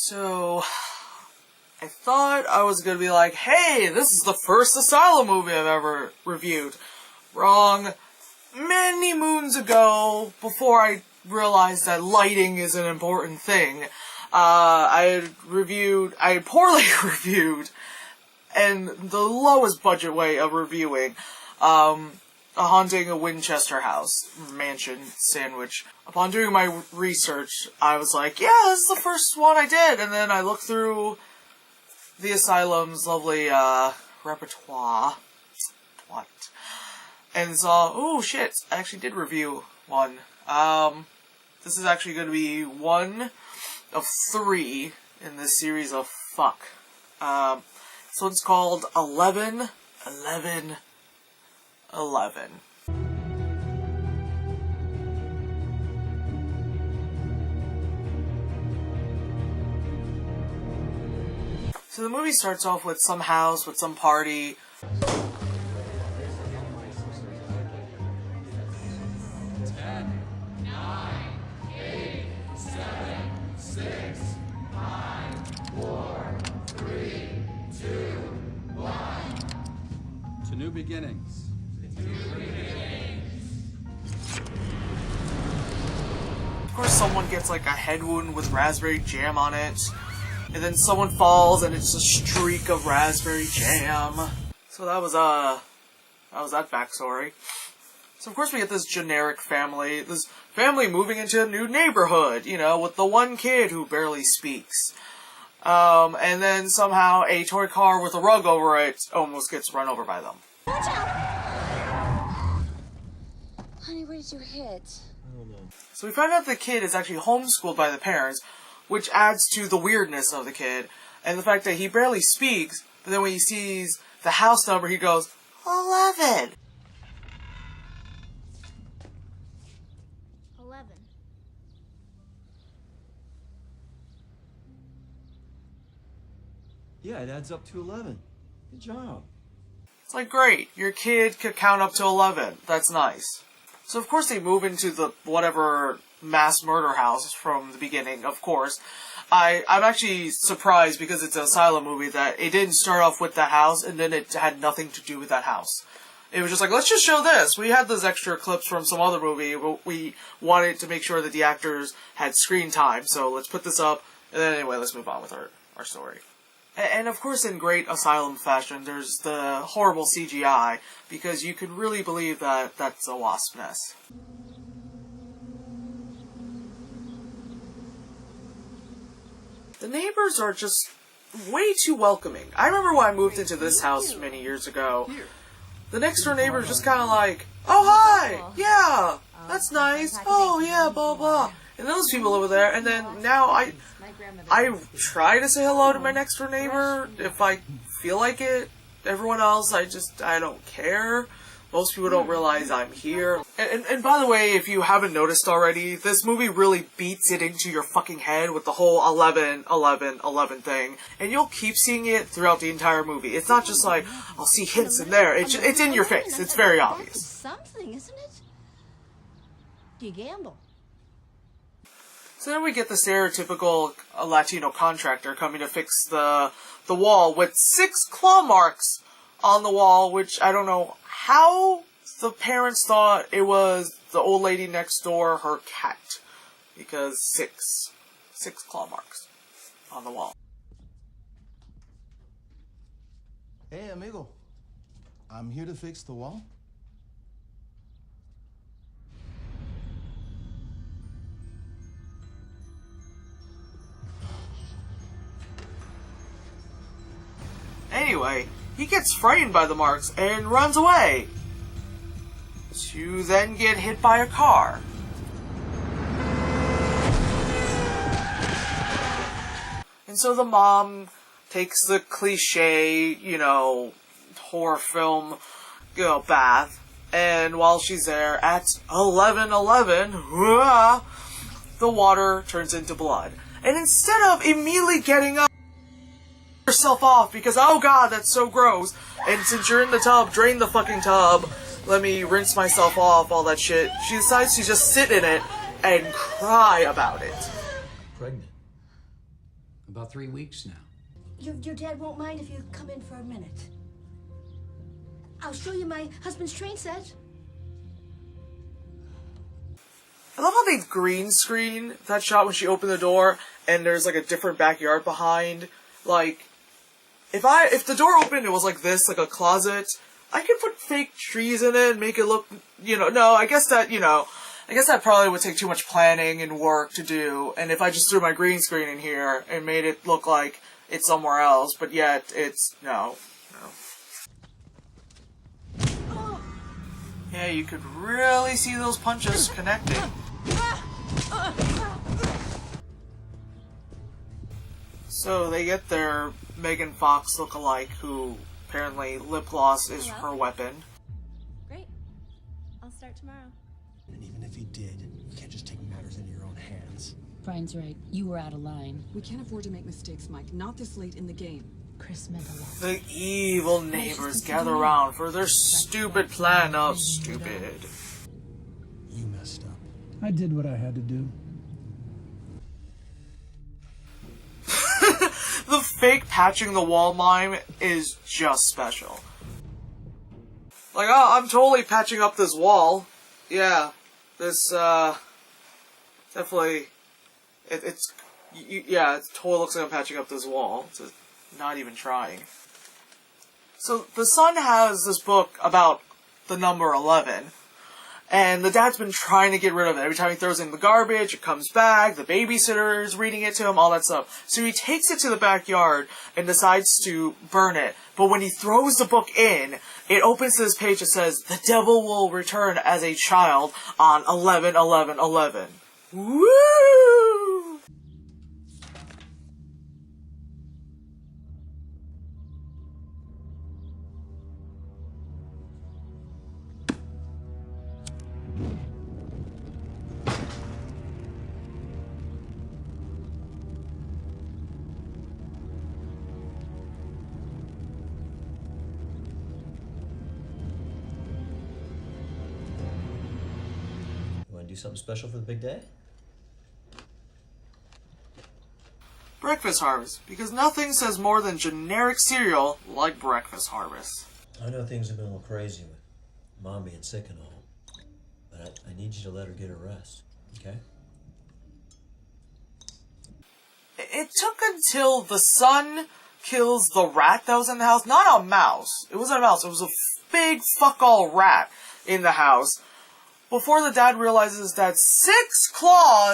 So, I thought I was gonna be like, hey, this is the first Asylum movie I've ever reviewed. Wrong. Many moons ago, before I realized that lighting is an important thing, I had poorly reviewed, and the lowest budget way of reviewing, A Haunting of Winchester House, mansion, sandwich. Upon doing my research, I was like, yeah, this is the first one I did, and then I looked through the Asylum's lovely, repertoire, and saw, oh shit, I actually did review one. This is actually going to be one of 3 in this series of fuck. This one's called 11. So the movie starts off with some house, with some party. 10, 9, 8, 7, 6, 5, 4, 3, 2, 1. To new beginnings. Of course, someone gets like a head wound with raspberry jam on it, and then someone falls and it's a streak of raspberry jam. So that was that backstory. So of course we get this generic family, moving into a new neighborhood, you know, with the one kid who barely speaks. And then somehow a toy car with a rug over it almost gets run over by them. Watch out! Honey, what did you hit? I don't know. So we find out the kid is actually homeschooled by the parents, which adds to the weirdness of the kid, and the fact that he barely speaks, but then when he sees the house number, he goes, 11! 11. Yeah, it adds up to 11. Good job. It's like, great, your kid could count up to 11. That's nice. So of course they move into the whatever mass murder house from the beginning, of course. I'm actually surprised, because it's an Asylum movie, that it didn't start off with the house and then it had nothing to do with that house. It was just like, let's just show this. We had those extra clips from some other movie, but we wanted to make sure that the actors had screen time, so let's put this up, and then anyway, let's move on with our story. And of course, in great Asylum fashion, there's the horrible CGI, because you could really believe that that's a wasp nest. The neighbors are just way too welcoming. I remember when I moved into this house many years ago. The next door neighbor is just kind of like, oh hi, yeah, that's nice, oh yeah, blah blah. And those people over there, and then now I try to say hello to my next door neighbor if I feel like it. Everyone else, I don't care. Most people don't realize I'm here. And by the way, if you haven't noticed already, this movie really beats it into your fucking head with the whole 11 thing. And you'll keep seeing it throughout the entire movie. It's not just like, I'll see hints in there. It's in your face. It's very obvious. Something, isn't it? You gamble. So then we get the stereotypical Latino contractor coming to fix the wall with 6 claw marks on the wall, which I don't know how the parents thought it was the old lady next door, her cat, because 6 claw marks on the wall. Hey, amigo. I'm here to fix the wall. Anyway, he gets frightened by the marks and runs away, to then get hit by a car. And so the mom takes the cliche, horror film, bath, and while she's there at 11:11, the water turns into blood. And instead of immediately getting up, herself off because, oh god, that's so gross, and since you're in the tub, drain the fucking tub, let me rinse myself off, all that shit, she decides to just sit in it and cry about it. Pregnant. About 3 weeks now. Your dad won't mind if you come in for a minute. I'll show you my husband's train set. I love how they green screen that shot when she opened the door and there's like a different backyard behind. Like, if the door opened, it was like this, like a closet, I could put fake trees in it and make it look, no, I guess that probably would take too much planning and work to do. And if I just threw my green screen in here and made it look like it's somewhere else, but yet it's, no. Yeah, you could really see those punches connecting. So they get their Megan Fox look-alike, who apparently lip gloss is her weapon. Great. I'll start tomorrow. And even if he did, you can't just take matters into your own hands. Brian's right. You were out of line. We can't afford to make mistakes, Mike. Not this late in the game. Chris meant a lot. The evil neighbors gather around for their stupid plan of stupid. You messed up. I did what I had to do. The fake patching the wall mime is just special. Like, oh, I'm totally patching up this wall. Yeah, this, definitely, it totally looks like I'm patching up this wall. It's not even trying. So, the son has this book about the number 11. And the dad's been trying to get rid of it. Every time he throws it in the garbage, it comes back, the babysitter is reading it to him, all that stuff. So he takes it to the backyard and decides to burn it. But when he throws the book in, it opens to this page that says, "The devil will return as a child on 11/11/11." Woo! You want to do something special for the big day? Breakfast Harvest, because nothing says more than generic cereal like Breakfast Harvest. I know things have been a little crazy with Mom being sick and all, but I need you to let her get her rest, okay? It took until the son kills the rat that was in the house, not a mouse. It wasn't a mouse, it was a big fuck-all rat in the house, before the dad realizes that 6 claw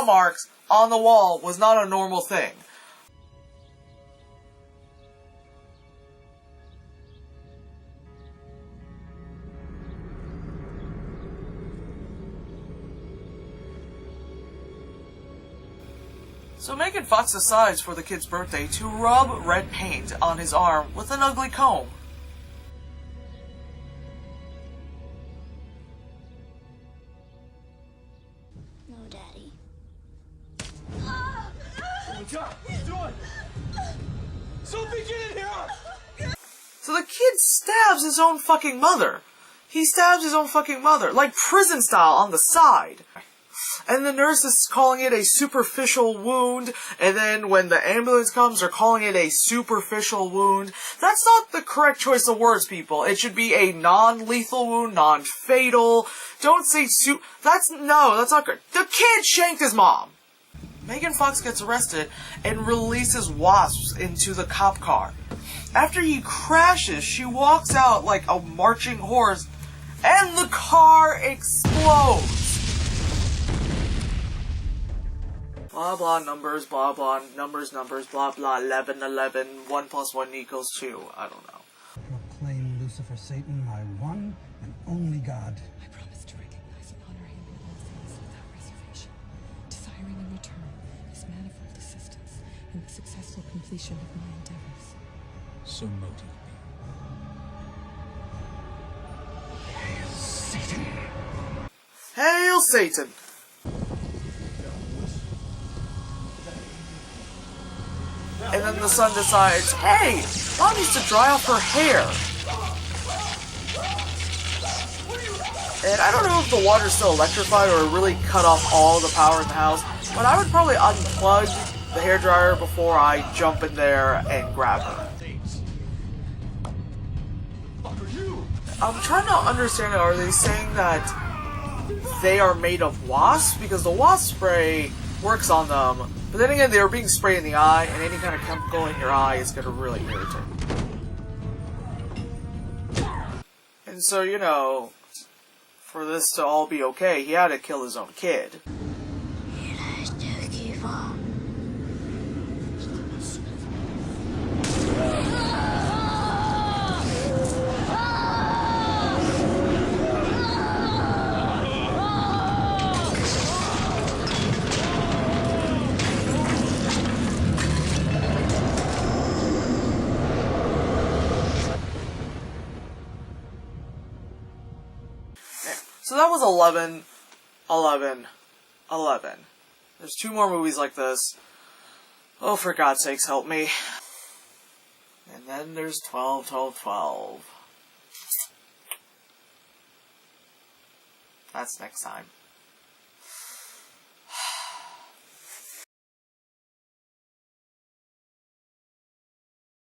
marks on the wall was not a normal thing. So Megan Fox decides for the kid's birthday to rub red paint on his arm with an ugly comb. No, Daddy. So the kid stabs his own fucking mother. He stabs his own fucking mother, like prison style on the side. And the nurse is calling it a superficial wound, and then when the ambulance comes, they're calling it a superficial wound. That's not the correct choice of words, people. It should be a non-lethal wound, non-fatal. Don't say that's not good. The kid shanked his mom. Megan Fox gets arrested and releases wasps into the cop car. After he crashes, she walks out like a marching horse, and the car explodes. Blah blah numbers, blah blah numbers, blah blah 11/11, 1 + 1 = 2. I don't know. Proclaim Lucifer Satan, my one and only God. I promise to recognize and honor him in all things without reservation, desiring in return his manifold assistance in the successful completion of my endeavors. So motive me. Hail Satan! And then the son decides, hey, Mom needs to dry off her hair. And I don't know if the water's still electrified or it really cut off all the power in the house, but I would probably unplug the hairdryer before I jump in there and grab her. I'm trying to understand, are they saying that they are made of wasps? Because the wasp spray works on them, but then again, they were being sprayed in the eye, and any kind of chemical in your eye is going to really irritate. And so, you know, for this to all be okay, he had to kill his own kid. So that was 11, 11, 11. There's 2 more movies like this. Oh, for God's sakes, help me. And then there's 12, 12, 12. That's next time.